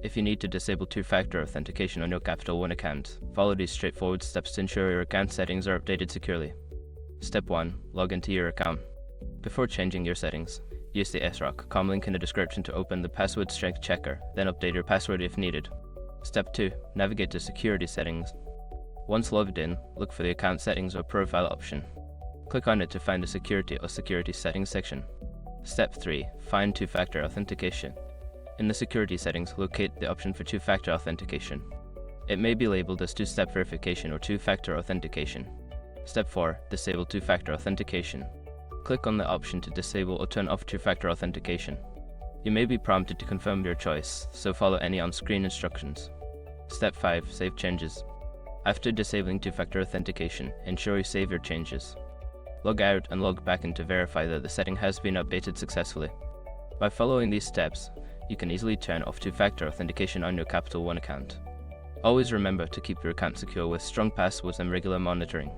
If you need to disable two-factor authentication on your Capital One account, follow these straightforward steps to ensure your account settings are updated securely. Step 1. Log into your account. Before changing your settings, use the SROC.com link in the description to open the password strength checker, then update your password if needed. Step 2. Navigate to Security Settings. Once logged in, look for the Account Settings or Profile option. Click on it to find the Security or Security Settings section. Step 3. Find two-factor authentication. In the Security Settings, locate the option for two-factor authentication. It may be labeled as two-step verification or two-factor authentication. Step 4. Disable two-factor authentication. Click on the option to disable or turn off two-factor authentication. You may be prompted to confirm your choice, so follow any on-screen instructions. Step 5. Save changes. After disabling two-factor authentication, ensure you save your changes. Log out and log back in to verify that the setting has been updated successfully. By following these steps, you can easily turn off two-factor authentication on your Capital One account. Always remember to keep your account secure with strong passwords and regular monitoring.